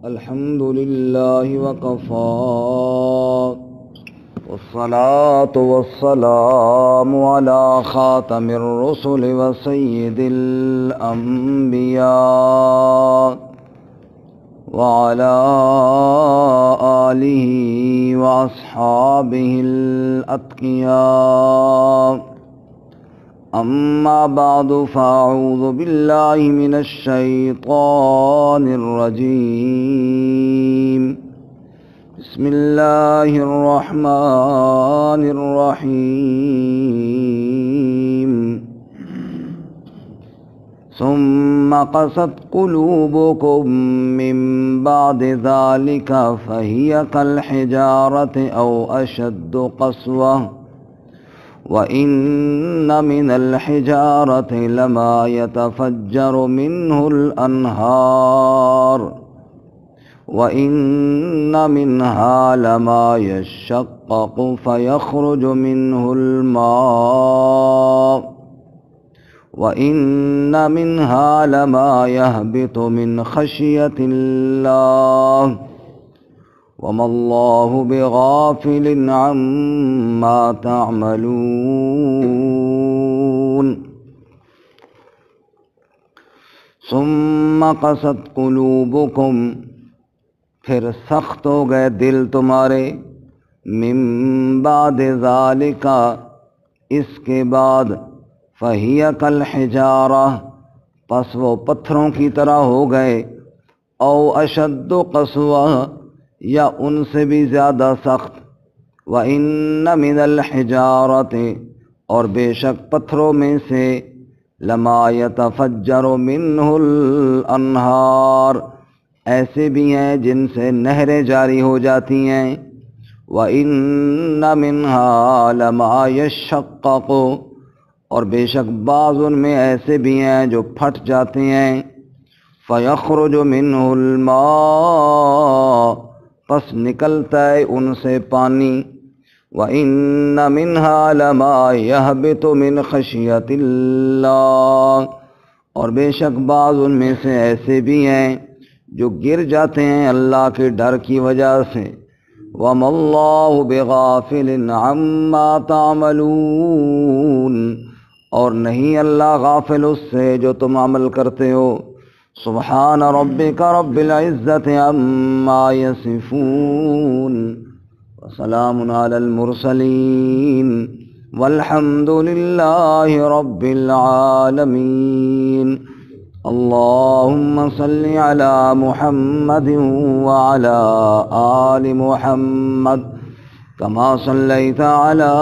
الحمد لله وكفى والصلاة والسلام على خاتم الرسل وسيد الأنبياء وعلى آله وأصحابه الأتقياء أما بعد فأعوذ بالله من الشيطان الرجيم بسم الله الرحمن الرحيم ثم قست قلوبكم من بعد ذلك فهي كالحجارة أو أشد قسوة وَإِنَّ مِنَ الْحِجَارَةِ لَمَا يَتَفَجَّرُ مِنْهُ الْأَنْهَارُ وَإِنَّ مِنْهَا لَمَا يَشَّقَّقُ فَيَخْرُجُ مِنْهُ الْمَاءُ وَإِنَّ مِنْهَا لَمَا يَهْبِطُ مِنْ خَشْيَةِ اللَّهِ وَمَا اللَّهُ بِغَافِلٍ عَمَّا تَعْمَلُونَ ثُمَّ قَسَتْ قُلُوبُكُمْ پھر سخت ہو گئے دل تمہارے من بعد ذَلِكَ اس کے بعد فَهِيَ كَالْحِجَارَةِ پس وہ پتھروں کی طرح ہو گئے او اشد قسوہ یا ان سے بھی زیادہ سخت وَإِنَّ مِنَ الْحِجَارَةِ اور بے شک پتھروں میں سے لَمَا يَتَفَجَّرُ مِنْهُ الْأَنْهَارُ ایسے بھی ہیں جن سے نہریں جاری ہو جاتی ہیں وَإِنَّ مِنْهَا لَمَا يَشَّقَّقُ اور بے شک بعض ان میں ایسے بھی ہیں جو پھٹ جاتے ہیں فَيَخْرُجُ مِنْهُ الْمَاءُ پس نکلتا ہے ان سے پانی وَإِنَّ مِنْهَا لَمَا يَهْبِطُ مِنْ خَشْيَةِ اللَّهِ اور بے شک بعض ان میں سے ایسے بھی ہیں جو گر جاتے ہیں اللہ کے ڈر کی وجہ سے وَمَا اللَّهُ بِغَافِلٍ عَمَّا تَعْمَلُونَ اور نہیں اللہ غافل اس سے جو تم عمل کرتے ہو سبحان ربک رب العزت عما یصفون وسلام علی المرسلین والحمد للہ رب العالمین اللہم صل علی محمد وعلی آل محمد کما صلیت علی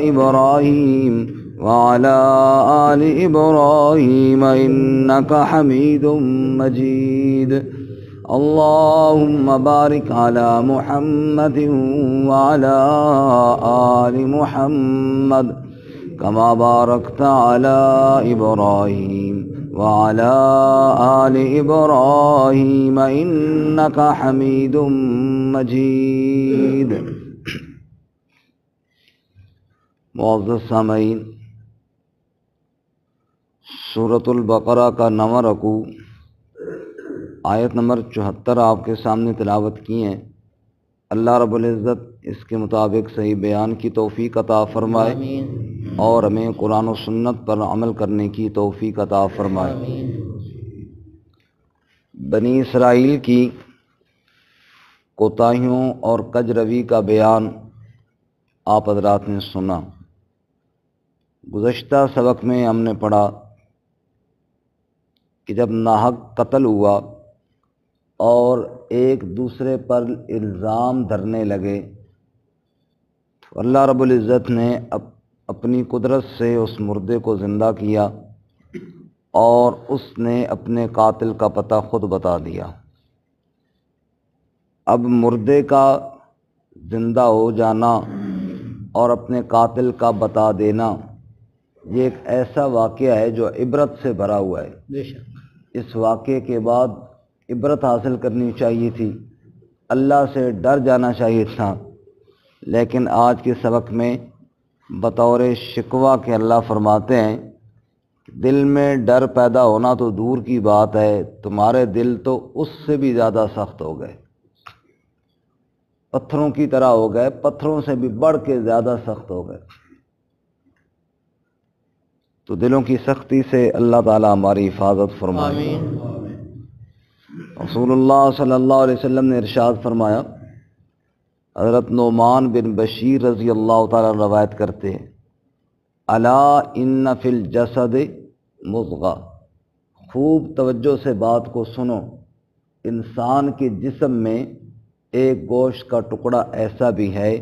ابراہیم وعلى آل إبراهيم إنك حميد مجيد اللهم بارك على محمد وعلى آل محمد كما باركت على إبراهيم وعلى آل إبراهيم إنك حميد مجيد معزز سامعین، سورۃ البقرہ کا 9واں رکوع آیت نمبر 74 آپ کے سامنے تلاوت کی ہیں۔ اللہ رب العزت اس کے مطابق صحیح بیان کی توفیق عطا فرمائے اور ہمیں قرآن و سنت پر عمل کرنے کی توفیق عطا فرمائے۔ بنی اسرائیل کی کوتاہیوں اور کج روی کا بیان آپ حضرات نے سنا۔ گزشتہ سبق میں ہم نے پڑھا کہ جب ناحق قتل ہوا اور ایک دوسرے پر الزام دھرنے لگے تو اللہ رب العزت نے اپنی قدرت سے اس مردے کو زندہ کیا اور اس نے اپنے قاتل کا پتہ خود بتا دیا۔ اب مردے کا زندہ ہو جانا اور اپنے قاتل کا بتا دینا یہ ایک ایسا واقعہ ہے جو عبرت سے بھرا ہوا ہے۔ بے شک اس واقعے کے بعد عبرت حاصل کرنی چاہیے تھی، اللہ سے ڈر جانا چاہیے تھا، لیکن آج کے سبق میں بطور شکوہ کے اللہ فرماتے ہیں دل میں ڈر پیدا ہونا تو دور کی بات ہے، تمہارے دل تو اس سے بھی زیادہ سخت ہو گئے، پتھروں کی طرح ہو گئے، پتھروں سے بھی بڑھ کے زیادہ سخت ہو گئے۔ تو دلوں کی سختی سے اللہ تعالیٰ ہماری حفاظت فرمائے۔ رسول اللہ صلی اللہ علیہ وسلم نے ارشاد فرمایا، حضرت نعمان بن بشیر رضی اللہ تعالیٰ روایت کرتے ہیں، الا ان فی الجسد مضغہ، خوب توجہ سے بات کو سنو، انسان کے جسم میں ایک گوشت کا ٹکڑا ایسا بھی ہے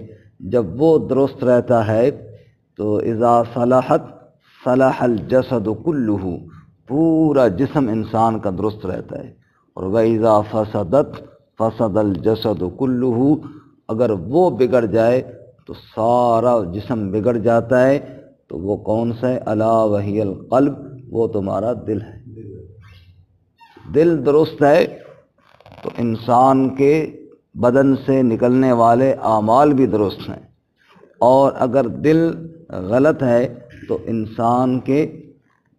جب وہ درست رہتا ہے تو اذا صلحت صلح الجسد کلہ، پورا جسم انسان کا درست رہتا ہے، اور وَإِذَا فَسَدَتْ فَسَدَ الْجَسَدُ كُلُّهُ، اگر وہ بگڑ جائے تو سارا جسم بگڑ جاتا ہے۔ تو وہ کون سا ہے؟ الا وہی القلب، وہ تمہارا دل ہے۔ دل درست ہے تو انسان کے بدن سے نکلنے والے اعمال بھی درست ہیں، اور اگر دل غلط ہے تو انسان کے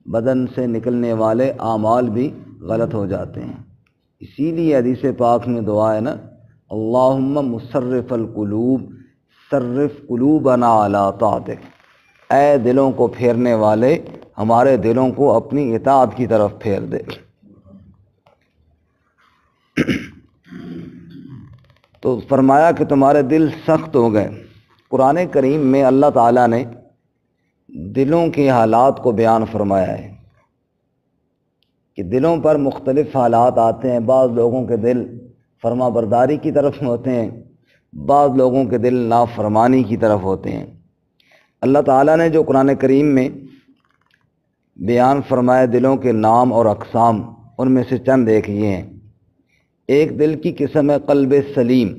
بدن سے نکلنے والے اعمال بھی غلط ہو جاتے ہیں۔ اسی لیے حدیث پاک میں دعا ہے نا، اللہم مصرف القلوب صرف قلوبنا علی طاعتک، اے دلوں کو پھیرنے والے ہمارے دلوں کو اپنی اطاعت کی طرف پھیر دے۔ تو فرمایا کہ تمہارے دل سخت ہو گئے۔ قرآن کریم میں اللہ تعالیٰ نے دلوں کے حالات کو بیان فرمایا ہے کہ دلوں پر مختلف حالات آتے ہیں۔ بعض لوگوں کے دل فرما برداری کی طرف ہوتے ہیں، بعض لوگوں کے دل نافرمانی کی طرف ہوتے ہیں۔ اللہ تعالیٰ نے جو قرآن کریم میں بیان فرمائے دلوں کے نام اور اقسام، ان میں سے چند ایک یہ ہیں۔ ایک دل کی قسم ہے قلب سلیم۔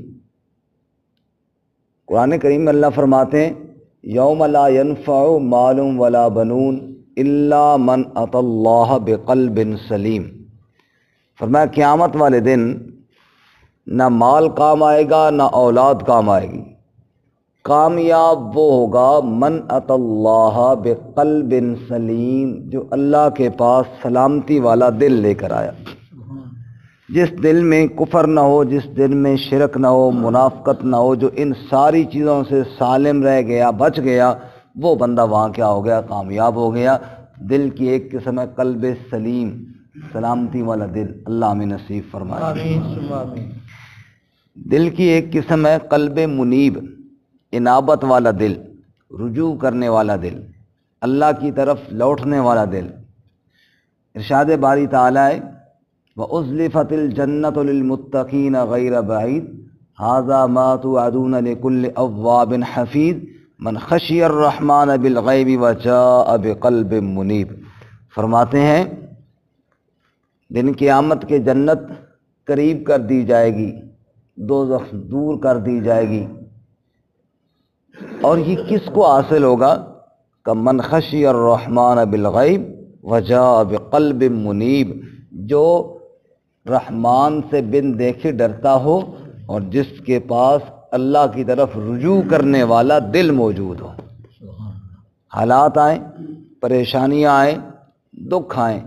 قرآن کریم میں اللہ فرماتے ہیں، یوم لا ينفع مال ولا بنون الا من اتی اللہ بقلب سلیم۔ فرمایا قیامت والے دن نہ مال کام آئے گا نہ اولاد کام آئے گی، کامیاب وہ ہوگا من اتی اللہ بقلب سلیم، جو اللہ کے پاس سلامتی والا دل لے کر آیا، جس دل میں کفر نہ ہو، جس دل میں شرک نہ ہو، منافقت نہ ہو، جو ان ساری چیزوں سے سالم رہ گیا، بچ گیا، وہ بندہ وہاں کیا ہو گیا؟ کامیاب ہو گیا۔ دل کی ایک قسم ہے قلب سلیم، سلامتی والا دل، اللہ ہمیں نصیب فرمائے۔ آمین۔ دل کی ایک قسم ہے قلب منیب، انابت والا دل، رجوع کرنے والا دل، اللہ کی طرف لوٹنے والا دل۔ ارشاد باری تعالیٰ ہے، وَأُزْلِفَتِ الْجَنَّةُ لِلْمُتَّقِينَ غَيْرَ بَعِيدٍ هَذَا مَا تُوعَدُونَ لِكُلِّ أَوَّابٍ حَفِيظٍ مَنْ خَشِيَ الرَّحْمَنَ بِالْغَيْبِ وَجَاءَ بِقَلْبٍ مُنِيبٍ۔ فرماتے ہیں دن قیامت کے جنت قریب کر دی جائے گی، دوزخ دور کر دی جائے گی، اور یہ کس کو حاصل ہوگا؟ کہ من خشی الرحمن بالغیب وجاء بقلب منیب، جو رحمان سے بن دیکھے ڈرتا ہو اور جس کے پاس اللہ کی طرف رجوع کرنے والا دل موجود ہو۔ حالات آئیں، پریشانیاں آئیں، دکھ آئیں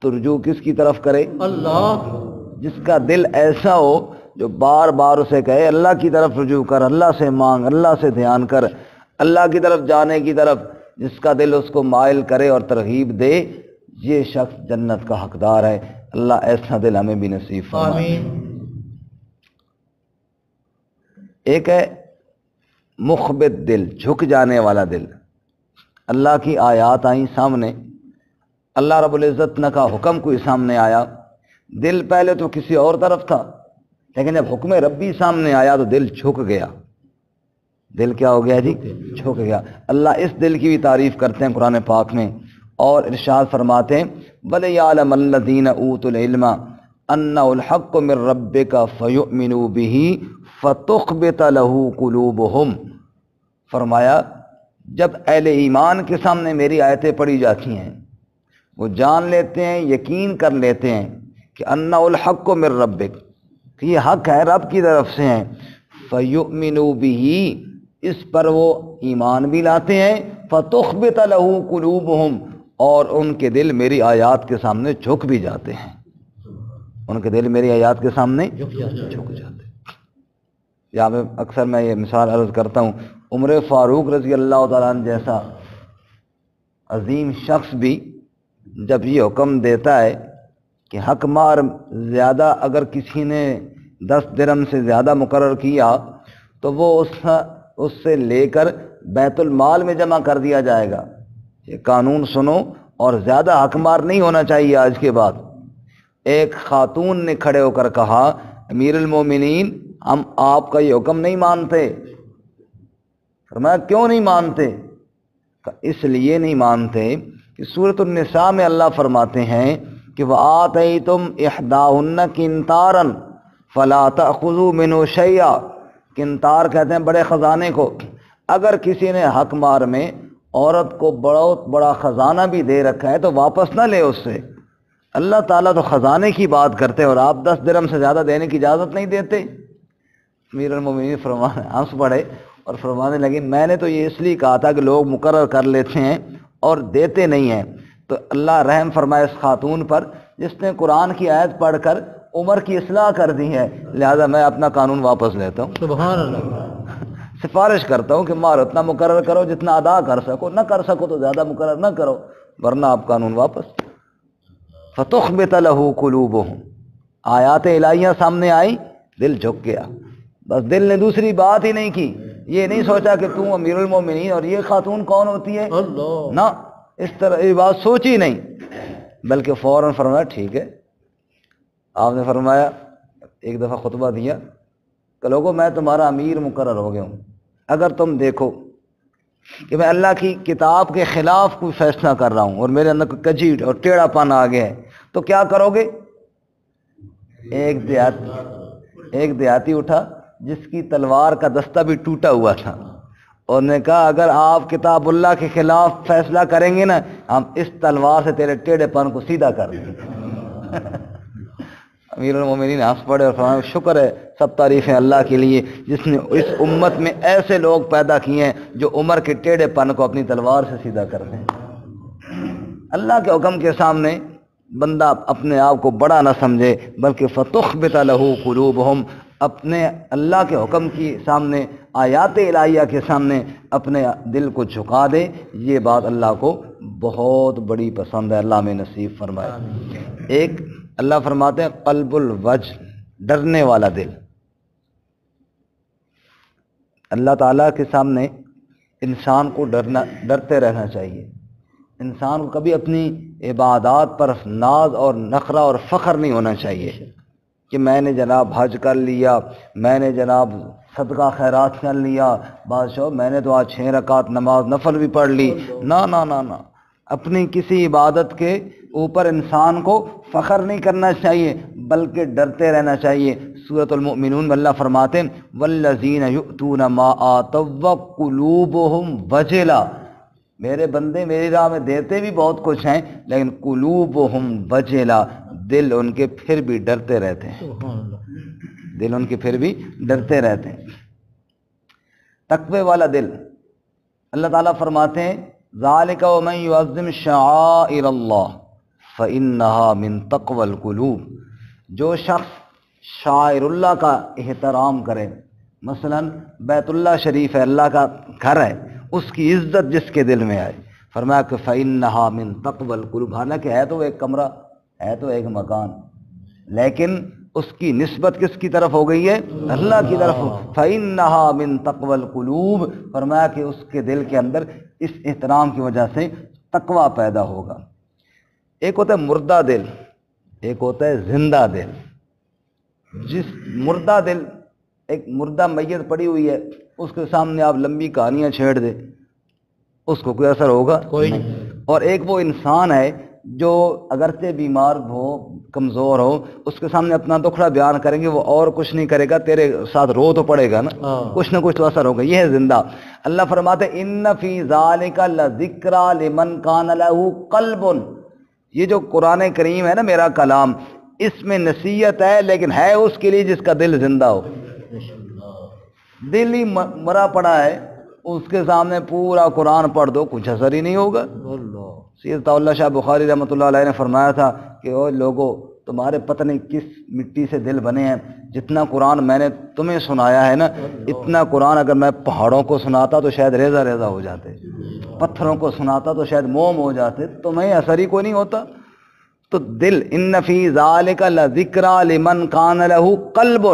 تو رجوع کس کی طرف کرے؟ اللہ۔ جس کا دل ایسا ہو جو بار بار اسے کہے اللہ کی طرف رجوع کر، اللہ سے مانگ، اللہ سے دھیان کر، اللہ کی طرف جانے کی طرف، جس کا دل اس کو مائل کرے اور ترغیب دے، یہ شخص جنت کا حقدار ہے۔ اللہ ایسا دل ہمیں بھی نصیب فرمائے۔ ایک ہے مخبت دل، جھک جانے والا دل۔ اللہ کی آیات آئیں سامنے، اللہ رب العزت کا حکم کوئی سامنے آیا، دل پہلے تو کسی اور طرف تھا، لیکن جب حکم ربی سامنے آیا تو دل جھک گیا۔ دل کیا ہو گیا جی؟ جھک گیا۔ اللہ اس دل کی بھی تعریف کرتے ہیں قرآن پاک میں، اور ارشاد فرماتے ہیں وَلِيَعْلَمَ الَّذِينَ أُوتُوا الْعِلْمَ أَنَّهُ الْحَقُّ مِنْ رَبِّكَ فَيُؤْمِنُوا بِهِ فَتُخْبِتَ لَهُ قُلُوبُهُمْ۔ فرمایا جب اہل ایمان کے سامنے میری آیتیں پڑھی جاتی ہیں، وہ جان لیتے ہیں، یقین کر لیتے ہیں کہ أَنَّهُ الْحَقُّ مِنْ رَبِّكَ، کہ یہ حق ہے رب کی طرف سے ہیں، فَيُؤْمِنُوا بِهِ، اس پر وہ ایمان بھی لاتے ہیں، فَتُخْبِتَ لَهُ قُلُوبُهُمْ، اور ان کے دل میری آیات کے سامنے جھک بھی جاتے ہیں، ان کے دل میری آیات کے سامنے جھک جاتے ہیں۔ یہاں پہ اکثر میں یہ مثال عرض کرتا ہوں، عمر فاروق رضی اللہ تعالیٰ عنہ جیسا عظیم شخص بھی جب یہ حکم دیتا ہے کہ حق مار زیادہ اگر کسی نے 10 درہم سے زیادہ مقرر کیا تو وہ اس سے لے کر بیت المال میں جمع کر دیا جائے گا۔ یہ قانون سنو، اور زیادہ حق مار نہیں ہونا چاہیے آج کے بعد۔ ایک خاتون نے کھڑے ہو کر کہا، امیر المومنین ہم آپ کا یہ حکم نہیں مانتے۔ فرمایا کیوں نہیں مانتے؟ اس لیے نہیں مانتے کہ سورۃ النساء میں اللہ فرماتے ہیں کہ وَآتَيْتُمْ إِحْدَاهُنَّ قِنْطَارًا فَلَا تَأْخُذُوا مِنْهُ شَيْئًا، قنطار کہتے ہیں بڑے خزانے کو۔ اگر کسی نے حق مار میں عورت کو بہت بڑا خزانہ بھی دے رکھا ہے تو واپس نہ لے اس سے۔ اللہ تعالیٰ تو خزانے کی بات کرتے ہیں اور آپ 10 درہم سے زیادہ دینے کی اجازت نہیں دیتے۔ امیر المومنین فرمانے ہنس پڑے اور فرمانے لگے میں نے تو یہ اس لیے کہا تھا کہ لوگ مقرر کر لیتے ہیں اور دیتے نہیں ہیں۔ تو اللہ رحم فرمائے اس خاتون پر جس نے قرآن کی آیت پڑھ کر عمر کی اصلاح کر دی ہے، لہذا میں اپنا قانون واپس لیتا ہوں۔ سبحان اللہ۔ سفارش کرتا ہوں کہ مار اتنا مقرر کرو جتنا ادا کر سکو، نہ کر سکو تو زیادہ مقرر نہ کرو، ورنہ آپ قانون واپس۔ فَتُخْبِتَ لَهُ قُلُوبُهُمْ، آیات الہیہ سامنے آئی، دل جھک گیا۔ بس دل نے دوسری بات ہی نہیں کی، یہ نہیں سوچا کہ تم امیر المومنین اور یہ خاتون کون ہوتی ہے، اللہ، نہ اس طرح یہ بات سوچی نہیں، بلکہ فوراً فرمایا ٹھیک ہے۔ آپ نے فرمایا ایک دفعہ خطبہ دیا کہ لوگوں میں تمہارا امیر مقرر ہو گیا ہوں، اگر تم دیکھو کہ میں اللہ کی کتاب کے خلاف کوئی فیصلہ کر رہا ہوں اور میرے اندر کوئی کجیٹ اور ٹیڑھا پن آ گیا ہے تو کیا کرو گے؟ ایک دیہاتی اٹھا جس کی تلوار کا دستہ بھی ٹوٹا ہوا تھا اور نے کہا اگر آپ کتاب اللہ کے خلاف فیصلہ کریں گے نا، ہم اس تلوار سے تیرے ٹیڑھے پن کو سیدھا کر دیں گے۔ امیر المومنین ہنس پڑے اور فرمایا شکر ہے، سب تعریفیں اللہ کے لیے جس نے اس امت میں ایسے لوگ پیدا کیے ہیں جو عمر کے ٹیڑھے پن کو اپنی تلوار سے سیدھا کرتے ہیں۔ اللہ کے حکم کے سامنے بندہ اپنے آپ کو بڑا نہ سمجھے، بلکہ فَتُخْبِتَ لَهُ قُلُوبُهُمْ، اپنے اللہ کے حکم کی سامنے، آیات الہیہ کے سامنے اپنے دل کو جھکا دے۔ یہ بات اللہ کو بہت بڑی پسند ہے، اللہ میں نصیب فرمائے۔ ایک اللہ فرماتے ہیں قلب الوجل، ڈرنے والا دل۔ اللہ تعالیٰ کے سامنے انسان کو ڈرتے رہنا چاہیے۔ انسان کو کبھی اپنی عبادات پر ناز اور نخرہ اور فخر نہیں ہونا چاہیے کہ میں نے جناب حج کر لیا، میں نے جناب صدقہ خیرات کر لیا، بادشاہ میں نے تو آج 6 رکعت نماز نفل بھی پڑھ لی۔ نہ نہ نہ نہ، اپنی کسی عبادت کے اوپر انسان کو فخر نہیں کرنا چاہیے بلکہ ڈرتے رہنا چاہیے۔ سورۃ المؤمنون میں اللہ فرماتے ہیں والذین یؤتون ما آتوا وقلوبہم وجلہ، میرے بندے میری راہ میں دیتے بھی بہت کچھ ہیں لیکن قلوبہم وجلہ، دل ان کے پھر بھی ڈرتے رہتے ہیں، دل ان کے پھر بھی ڈرتے رہتے ہیں۔ تقوی والا دل، اللہ تعالیٰ فرماتے ہیں ذالک ومن یعظم شعائر اللہ فإنہا من تقوی القلوب، جو شخص شعائر اللہ کا احترام کرے، مثلا بیت اللہ شریف ہے، اللہ کا گھر ہے، اس کی عزت جس کے دل میں آئے، فرمایا کہ فإنہا من تقوی القلوب، حالانکہ ہے تو ایک کمرہ، ہے تو ایک مکان، لیکن اس کی نسبت کس کی طرف ہو گئی ہے؟ اللہ کی طرف۔ فإنہا من تقوی القلوب، فرمایا کہ اس کے دل کے اندر اس احترام کی وجہ سے تقوی پیدا ہوگا۔ ایک ہوتا ہے مردہ دل، ایک ہوتا ہے زندہ دل۔ جس مردہ دل، ایک مردہ میت پڑی ہوئی ہے، اس کے سامنے آپ لمبی کہانیاں چھیڑ دیں، اس کو کوئی اثر ہوگا؟ کوئی نہیں۔ اور ایک وہ انسان ہے جو اگرچہ بیمار ہو، کمزور ہو، اس کے سامنے اپنا دکھڑا بیان کریں گے، وہ اور کچھ نہیں کرے گا، تیرے ساتھ رو تو پڑے گا نا، کچھ نہ کچھ تو اثر ہوگا۔ یہ ہے زندہ۔ اللہ فرماتے ان فی ذالک لذکری لمن کان لہ قلب، یہ جو قرآن کریم ہے نا میرا کلام، اس میں نصیحت ہے لیکن ہے اس کے لیے جس کا دل زندہ ہو۔ دل ہی مرا پڑا ہے، اس کے سامنے پورا قرآن پڑھ دو کچھ اثر ہی نہیں ہوگا۔ سید اللہ شاہ بخاری رحمۃ اللہ علیہ نے فرمایا تھا کہ او لوگو تمہارے پتہ نہیں کس مٹی سے دل بنے ہیں، جتنا قرآن میں نے تمہیں سنایا ہے نا، اتنا قرآن اگر میں پہاڑوں کو سناتا تو شاید ریزہ ریزہ ہو جاتے، پتھروں کو سناتا تو شاید موم ہو جاتے، تمہیں اثر ہی کوئی نہیں ہوتا۔ تو دل، ان فی ذالک لذکری لمن کان لہ قلب،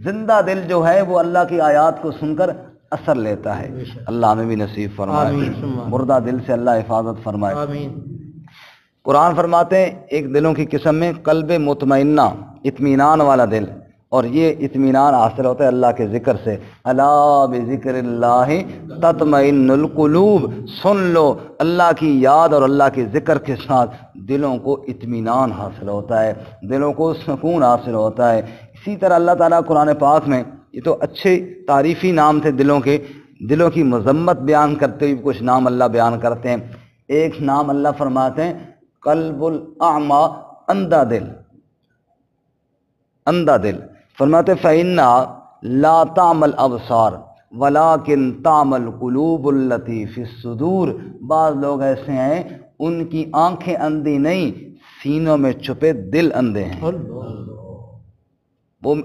زندہ دل جو ہے وہ اللہ کی آیات کو سن کر اثر لیتا ہے۔ اللہ ہمیں بھی نصیب فرمائے، مردہ دل سے اللہ حفاظت فرمائے۔ قرآن فرماتے ہیں ایک دلوں کی قسم میں قلب مطمئنہ، اطمینان والا دل، اور یہ اطمینان حاصل ہوتا ہے اللہ کے ذکر سے۔ الا بذکر اللہ تطمئن القلوب، سن لو اللہ کی یاد اور اللہ کے ذکر کے ساتھ دلوں کو اطمینان حاصل ہوتا ہے، دلوں کو سکون حاصل ہوتا ہے۔ اسی طرح اللہ تعالیٰ قرآن پاک میں، یہ تو اچھے تعریفی نام تھے دلوں کے، دلوں کی مذمت بیان کرتے ہوئے کچھ نام اللہ بیان کرتے ہیں۔ ایک نام اللہ فرماتے ہیں قلب الاعمی، اندھا دل، اندھا دل۔ فرماتے فَإِنَّا لَا تَعْمَى الْأَبْصَارُ وَلَكِنْ تَعْمَى الْقُلُوبُ الَّتِي فِي الصُّدُورِ۔ بعض لوگ ایسے ہیں ان کی آنکھیں اندھی نہیں، سینوں میں چھپے دل اندھے ہیں۔ وہ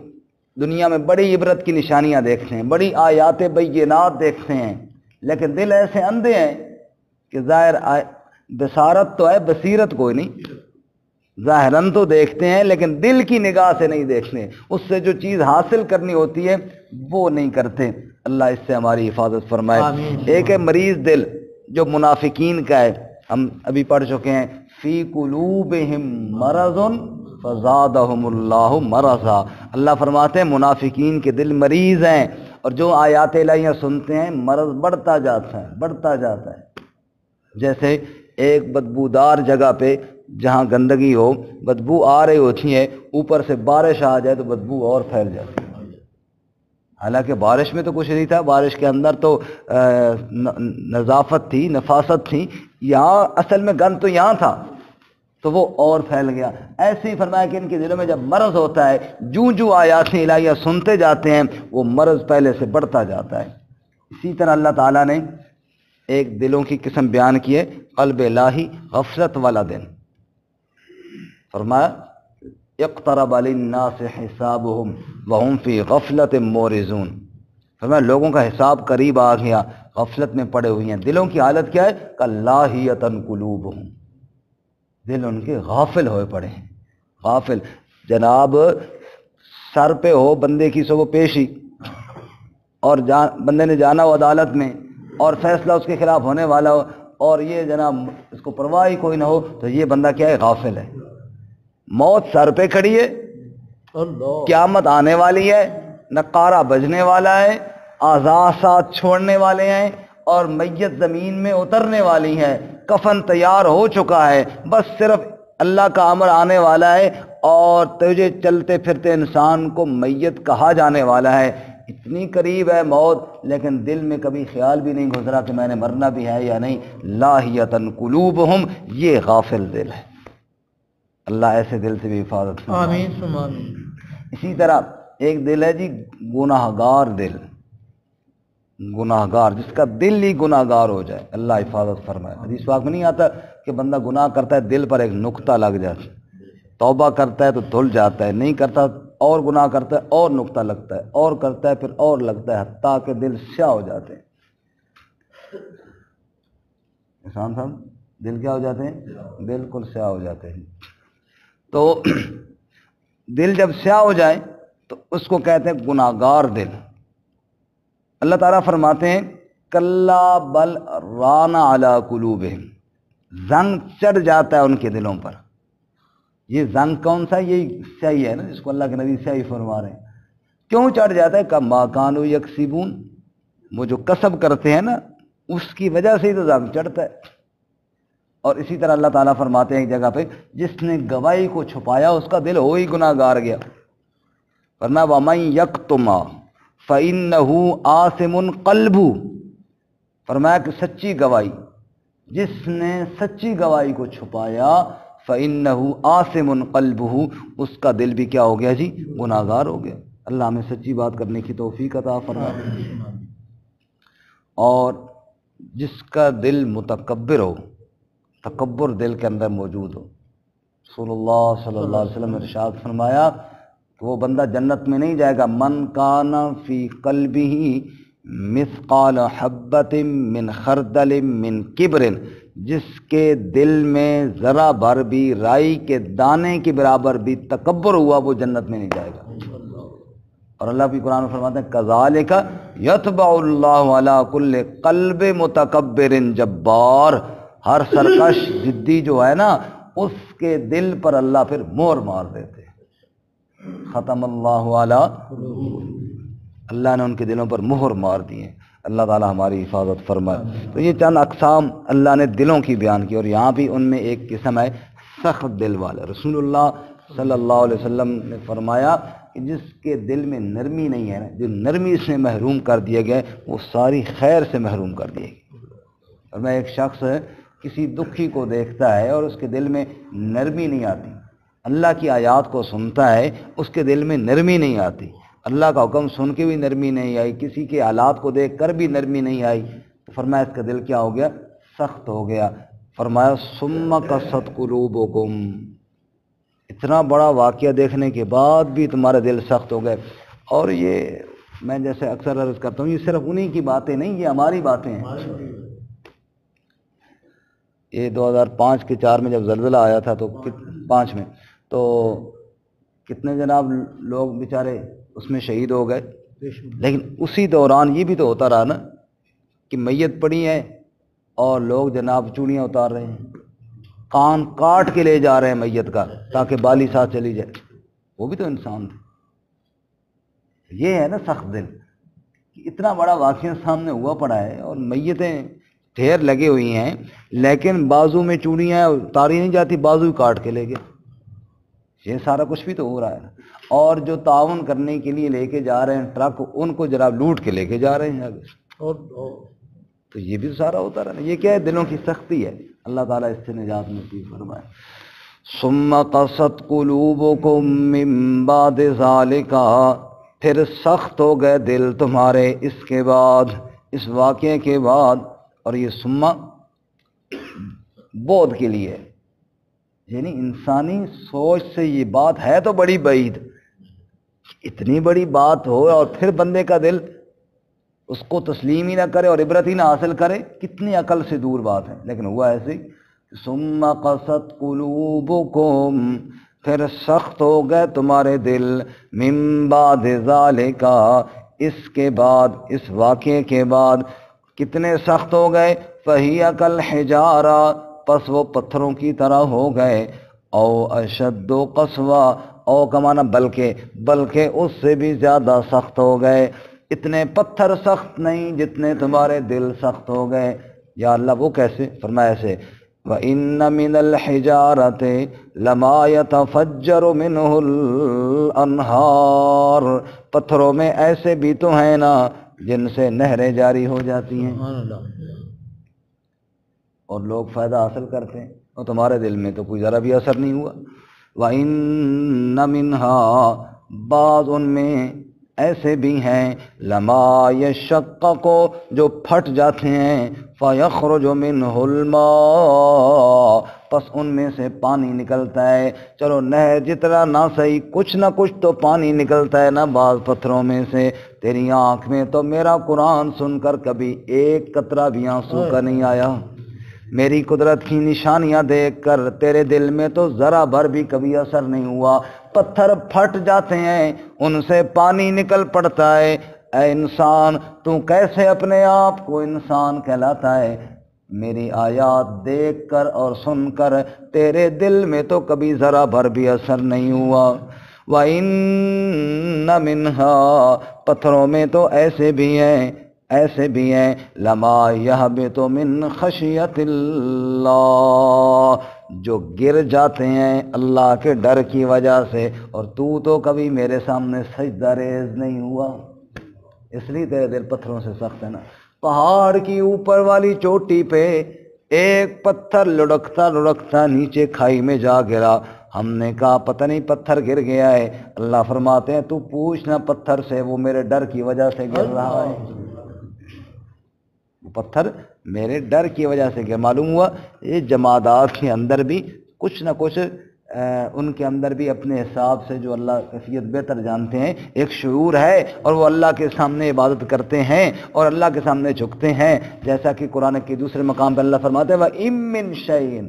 دنیا میں بڑی عبرت کی نشانیاں دیکھتے ہیں، بڑی آیات بینات دیکھتے ہیں، لیکن دل ایسے اندھے ہیں کہ ظاہر بصارت تو ہے، بصیرت کوئی نہیں۔ ظاہراً تو دیکھتے ہیں لیکن دل کی نگاہ سے نہیں دیکھتے، اس سے جو چیز حاصل کرنی ہوتی ہے وہ نہیں کرتے۔ اللہ اس سے ہماری حفاظت فرمائے۔ ایک ہے مریض دل جو منافقین کا ہے، ہم ابھی پڑھ چکے ہیں فی قلوبہم مرض فزادہم اللہ مرضا۔ اللہ فرماتے ہیں منافقین کے دل مریض ہیں، اور جو آیات الہیہ سنتے ہیں مرض بڑھتا جاتا ہے، بڑھتا جاتا ہے۔ جیسے ایک بدبودار جگہ پہ جہاں گندگی ہو، بدبو آ رہی ہوتی ہے، اوپر سے بارش آ جائے تو بدبو اور پھیل جاتی ہے۔ حالانکہ بارش میں تو کچھ نہیں تھا، بارش کے اندر تو نظافت تھی، نفاست تھی، یہاں اصل میں گند تو یہاں تھا، تو وہ اور پھیل گیا۔ ایسے ہی فرمایا کہ ان کے دلوں میں جب مرض ہوتا ہے، جو آیات الہیہ سنتے جاتے ہیں وہ مرض پہلے سے بڑھتا جاتا ہے۔ اسی طرح اللہ تعالیٰ نے ایک دلوں کی قسم بیان کی ہے، قلب الہی، غفلت والا دل۔ فرمایا اقترب للناس حسابهم وهم فی غفلت مورزون۔ فرمایا لوگوں کا حساب قریب آ گیا، غفلت میں پڑے ہوئے ہیں۔ دلوں کی حالت کیا ہے؟ کلاہیۃ قلوبہم، دل ان کے غافل ہوئے پڑے ہیں۔ غافل جناب، سر پہ ہو بندے کی صبح پیشی، اور بندے نے جانا ہو عدالت میں اور فیصلہ اس کے خلاف ہونے والا ہو، اور یہ جناب اس کو پرواہ ہی کوئی نہ ہو، تو یہ بندہ کیا ہے؟ غافل ہے۔ موت سر پہ کھڑی ہے، قیامت آنے والی ہے، نقارہ بجنے والا ہے، اعضاء ساتھ چھوڑنے والے ہیں، اور میت زمین میں اترنے والی ہے، کفن تیار ہو چکا ہے، بس صرف اللہ کا امر آنے والا ہے، اور تجھے چلتے پھرتے انسان کو میت کہا جانے والا ہے۔ اتنی قریب ہے موت، لیکن دل میں کبھی خیال بھی نہیں گزرا کہ میں نے مرنا بھی ہے یا نہیں۔ لاہیۃ قلوبہم، یہ غافل دل ہے۔ اللہ ایسے دل سے بھی حفاظت فرمائے۔ آمین ثم آمین۔ اسی طرح ایک دل ہے جی گناہ گار دل، گناہ گار، جس کا دل ہی گناہ گار ہو جائے، اللہ حفاظت فرمائے۔ حدیث پاک میں نہیں آتا کہ بندہ گناہ کرتا ہے دل پر ایک نقطہ لگ جاتا ہے، توبہ کرتا ہے تو دھل جاتا ہے، نہیں کرتا اور گناہ کرتا ہے اور نقطہ لگتا ہے، اور کرتا ہے پھر اور لگتا ہے، حتیٰ کہ دل سیاہ ہو جاتے ہیں۔ احسان صاحب، دل کیا ہو جاتے ہیں؟ بالکل سیاہ ہو جاتے ہیں۔ تو دل جب سیاہ ہو جائے تو اس کو کہتے ہیں گناہ گار دل۔ اللہ تعالیٰ فرماتے ہیں کلا بل ران علی قلوبہم، زنگ چڑھ جاتا ہے ان کے دلوں پر۔ یہ زنگ کون سا؟ یہی سیاہی ہے نا جس کو اللہ کے نبی سیاہی فرما رہے ہیں۔ کیوں چڑھ جاتا ہے؟ کما کانوا یکسبون، وہ جو کسب کرتے ہیں نا اس کی وجہ سے ہی تو زنگ چڑھتا ہے۔ اور اسی طرح اللہ تعالیٰ فرماتے ہیں ایک جگہ پہ جس نے گواہی کو چھپایا اس کا دل وہی گناہ گار گیا۔ فرمایا وَمَن یکتم فَإِنَّهُ آثم قَلْبُهُ، فرمایا کہ سچی گواہی، جس نے سچی گواہی کو چھپایا فَإِنَّهُ آثم قَلْبُهُ، اس کا دل بھی کیا ہو گیا جی؟ گناہ گار ہو گیا۔ اللہ ہمیں سچی بات کرنے کی توفیق عطا فرمائے۔ اور جس کا دل متکبر ہو، تکبر دل کے اندر موجود ہو، رسول اللہ صلی اللہ علیہ وسلم نے ارشاد فرمایا کہ وہ بندہ جنت میں نہیں جائے گا، من کان فی قلبہ مثقال حبۃ من خردل من کبر، جس کے دل میں ذرا بھر بھی رائی کے دانے کے برابر بھی تکبر ہوا، وہ جنت میں نہیں جائے گا۔ اور اللہ بھی قرآن میں فرماتے ہیں کذالک یطبع اللہ علی کل قلب متکبر جبار، ہر سرکش ضدی جو ہے نا اس کے دل پر اللہ پھر مہر مار دیتے ہیں۔ ختم اللہ علی، اللہ نے ان کے دلوں پر مہر مار دی ہے۔ اللہ تعالی ہماری حفاظت فرمائے۔ تو یہ چند اقسام اللہ نے دلوں کی بیان کی، اور یہاں بھی ان میں ایک قسم ہے سخت دل والے۔ رسول اللہ صلی اللہ علیہ وسلم نے فرمایا کہ جس کے دل میں نرمی نہیں ہے، جو نرمی سے محروم کر دیا گیا وہ ساری خیر سے محروم کر دیا گیا۔ اور میں ایک شخص کسی دکھی کو دیکھتا ہے اور اس کے دل میں نرمی نہیں آتی، اللہ کی آیات کو سنتا ہے اس کے دل میں نرمی نہیں آتی، اللہ کا حکم سن کے بھی نرمی نہیں آئی، کسی کے حالات کو دیکھ کر بھی نرمی نہیں آئی، تو فرمایا اس کا دل کیا ہو گیا؟ سخت ہو گیا۔ فرمایا ثم قست قلوبکم، اتنا بڑا واقعہ دیکھنے کے بعد بھی تمہارے دل سخت ہو گئے۔ اور یہ میں جیسے اکثر عرض کرتا ہوں، یہ صرف انہی کی باتیں نہیں، یہ ہماری باتیں ہیں۔ یہ 2005 کے 4 میں جب زلزلہ آیا تھا تو 5 میں تو کتنے جناب لوگ بیچارے اس میں شہید ہو گئے، لیکن اسی دوران یہ بھی تو ہوتا رہا نا کہ میت پڑی ہے اور لوگ جناب چوڑیاں اتار رہے ہیں، کان کاٹ کے لے جا رہے ہیں میت کا تاکہ بالی ساتھ چلی جائے، وہ بھی تو انسان تھے۔ یہ ہے نا سخت دل، کہ اتنا بڑا واقعہ سامنے ہوا پڑا ہے اور میتیں ڈھیر لگے ہوئی ہیں، لیکن بازو میں چوڑیاں اتاری نہیں جاتی، بازو ہی کاٹ کے لے گئے۔ یہ سارا کچھ بھی تو ہو رہا ہے نا۔ اور جو تعاون کرنے کے لیے لے کے جا رہے ہیں ٹرک، ان کو جناب لوٹ کے لے کے جا رہے ہیں آگے، تو یہ بھی سارا ہوتا رہا نا۔ یہ کیا ہے؟ دلوں کی سختی ہے۔ اللہ تعالیٰ اس سے نجات نصیب فرمائے۔ ثم قست قلوبکم من بعد ذالک، پھر سخت ہو گئے دل تمہارے اس کے بعد، اس واقعے کے بعد۔ اور یہ ثم بود کے لیے، یعنی انسانی سوچ سے یہ بات ہے تو بڑی بعید، اتنی بڑی بات ہو اور پھر بندے کا دل اس کو تسلیم ہی نہ کرے اور عبرت ہی نہ حاصل کرے، کتنی عقل سے دور بات ہے۔ لیکن ہوا ایسے، ثم قست قلوبکم، پھر سخت ہو گئے تمہارے دل، من بعد ذالک، اس کے بعد، اس واقعے کے بعد۔ کتنے سخت ہو گئے؟ فہی کالحجارہ، پس وہ پتھروں کی طرح ہو گئے، او اشد قسوہ، او کا معنی بلکہ اس سے بھی زیادہ سخت ہو گئے۔ اتنے پتھر سخت نہیں جتنے تمہارے دل سخت ہو گئے۔ یا اللہ وہ کیسے؟ فرمایا ایسے، وَإِنَّ مِنَ الْحِجَارَةِ لَمَا يَتَفَجَّرُ مِنْهُ الْأَنْهَارُ، پتھروں میں ایسے بھی تو ہیں نا جن سے نہریں جاری ہو جاتی ہیں اور لوگ فائدہ حاصل کرتے ہیں، اور تمہارے دل میں تو کوئی ذرا بھی اثر نہیں ہوا۔ وَإِنَّ مِنْهَا، بعض ان میں ایسے بھی ہیں، لَمَا يَشَّقَّقُ، جو پھٹ جاتے ہیں، فَيَخْرُجُ مِنْهُ الْمَاءُ، پس ان میں سے پانی نکلتا ہے۔ چلو نہر جتنا نہ صحیح، کچھ نہ کچھ تو پانی نکلتا ہے نا بعض پتھروں میں سے۔ تیری آنکھ میں تو میرا قرآن سن کر کبھی ایک قطرہ بھی آنسو کا نہیں آیا، میری قدرت کی نشانیاں دیکھ کر تیرے دل میں تو ذرا بھر بھی کبھی اثر نہیں ہوا۔ پتھر پھٹ جاتے ہیں، ان سے پانی نکل پڑتا ہے۔ اے انسان، تو کیسے اپنے آپ کو انسان کہلاتا ہے؟ میری آیات دیکھ کر اور سن کر تیرے دل میں تو کبھی ذرا بھر بھی اثر نہیں ہوا۔ وَإِنَّ مِنْهَا، پتھروں میں تو ایسے بھی ہیں، لَمَا يَهْبِطُ مِنْ خَشْيَةِ اللَّهِ، جو گر جاتے ہیں اللہ کے ڈر کی وجہ سے، اور تو کبھی میرے سامنے سجدہ ریز نہیں ہوا، اس لیے تیرے دل پتھروں سے سخت ہے نا۔ پہاڑ کی اوپر والی چوٹی پہ ایک پتھر لڑکتا نیچے کھائی میں جا گرا، ہم نے کہا پتہ نہیں پتھر گر گیا ہے، اللہ فرماتے ہیں تو پوچھنا پتھر سے، وہ میرے ڈر کی وجہ سے گر رہا ہے۔ پتھر میرے ڈر کی وجہ سے گر. معلوم ہوا یہ جمادات کے اندر بھی کچھ نہ کچھ ان کے اندر بھی اپنے حساب سے جو اللہ کیفیت بہتر جانتے ہیں ایک شعور ہے، اور وہ اللہ کے سامنے عبادت کرتے ہیں اور اللہ کے سامنے جھکتے ہیں. جیسا کہ قرآن کے دوسرے مقام پہ اللہ فرماتے ہیں وَإِن مِّن شَيْءٍ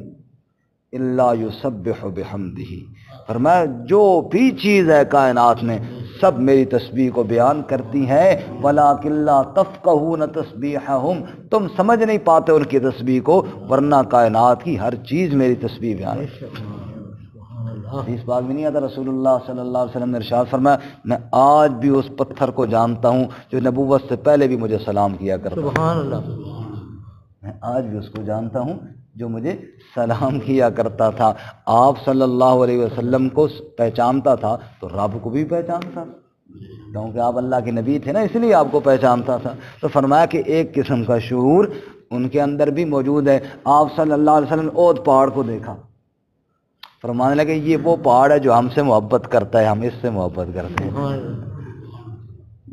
إِلَّا يُسَبِّحُ بِحَمْدِهِ، فرمایا جو بھی چیز ہے کائنات میں سب میری تسبیح کو بیان کرتی ہیں، وَلَٰكِن لَّا تَفْقَهُونَ تَسْبِيحَهُمْ، تم سمجھ نہیں پاتے ان کی تسبیح کو، ورنہ کائنات کی ہر چیز میری تسبیح بیان ہے. اس بات میں نہیں آتا رسول اللہ صلی اللہ علیہ وسلم نے ارشاد فرمایا میں آج بھی اس پتھر کو جانتا ہوں جو نبوت سے پہلے بھی مجھے سلام کیا کرتا. سبحان اللہ. میں آج بھی اس کو جانتا ہوں جو مجھے سلام کیا کرتا تھا. آپ صلی اللہ علیہ وسلم کو پہچانتا تھا تو رب کو بھی پہچانتا تھا، کیونکہ آپ اللہ کے نبی تھے نا، اس لیے آپ کو پہچانتا تھا. تو فرمایا کہ ایک قسم کا شعور ان کے اندر بھی موجود ہے. آپ صلی اللہ علیہ وسلم نے اود پہاڑ کو دیکھا، فرمانے لگے یہ وہ پہاڑ ہے جو ہم سے محبت کرتا ہے، ہم اس سے محبت کرتے ہیں.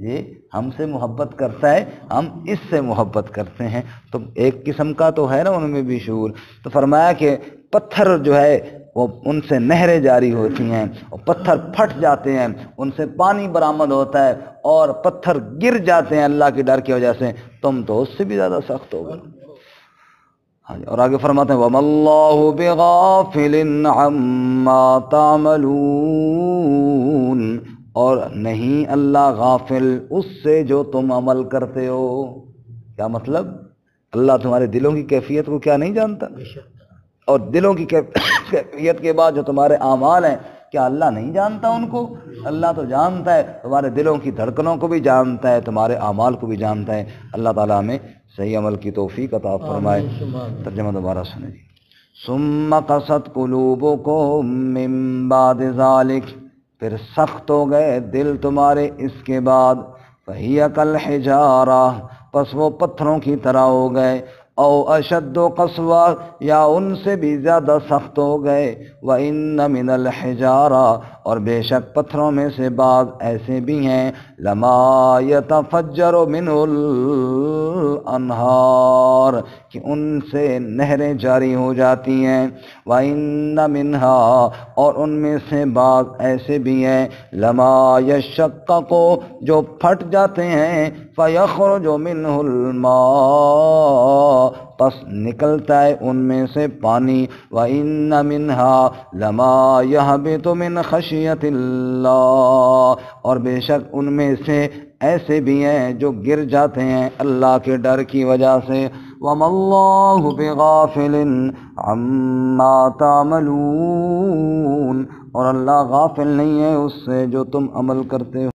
یہ ہم سے محبت کرتا ہے، ہم اس سے محبت کرتے ہیں. تو ایک قسم کا تو ہے نا ان میں بھی شعور. تو فرمایا کہ پتھر جو ہے وہ ان سے نہریں جاری ہوتی ہیں اور پتھر پھٹ جاتے ہیں، ان سے پانی برآمد ہوتا ہے اور پتھر گر جاتے ہیں اللہ کے ڈر کی وجہ سے. تم تو اس سے بھی زیادہ سخت ہو گئے. اور آگے فرماتے ہیں وَمَا اللَّهُ بِغَافِلٍ عَمَّا تَعْمَلُونَ، اور نہیں اللہ غافل اس سے جو تم عمل کرتے ہو. کیا مطلب؟ اللہ تمہارے دلوں کی کیفیت کو کیا نہیں جانتا؟ اور دلوں کی کیفیت کے بعد جو تمہارے اعمال ہیں کیا اللہ نہیں جانتا ان کو؟ اللہ تو جانتا ہے، تمہارے دلوں کی دھڑکنوں کو بھی جانتا ہے، تمہارے اعمال کو بھی جانتا ہے. اللہ تعالیٰ ہمیں صحیح عمل کی توفیق عطا فرمائے. ترجمہ دوبارہ سنیں. ثم قست قلوبکم من بعد ذلک، پھر سخت ہو گئے دل تمہارے اس کے بعد. فہی کالحجارہ، پس وہ پتھروں کی طرح ہو گئے. او اشد قسوہ، یا ان سے بھی زیادہ سخت ہو گئے. وَإِنَّ مِنَ الْحِجَارَةِ، اور بے شک پتھروں میں سے بعض ایسے بھی ہیں لَمَا يَتَفَجَّرُ مِنْهُ الْأَنْهَارُ، کہ ان سے نہریں جاری ہو جاتی ہیں. وَإِنَّ مِنْهَا، اور ان میں سے بعض ایسے بھی ہیں لَمَا يَشَّقَّقُ، جو پھٹ جاتے ہیں. فَيَخْرُجُ مِنْهُ الْمَاءُ، پس نکلتا ہے ان میں سے پانی. وَإِنَّ مِنْهَا لَمَا يَهْبِطُ مِنْ خَشْيَةِ اللَّهِ، اور بے شک ان میں سے ایسے بھی ہیں جو گر جاتے ہیں اللہ کے ڈر کی وجہ سے. وَمَا اللَّهُ بِغَافِلٍ عَمَّا تَعْمَلُونَ، اور اللہ غافل نہیں ہے اس سے جو تم عمل کرتے ہو.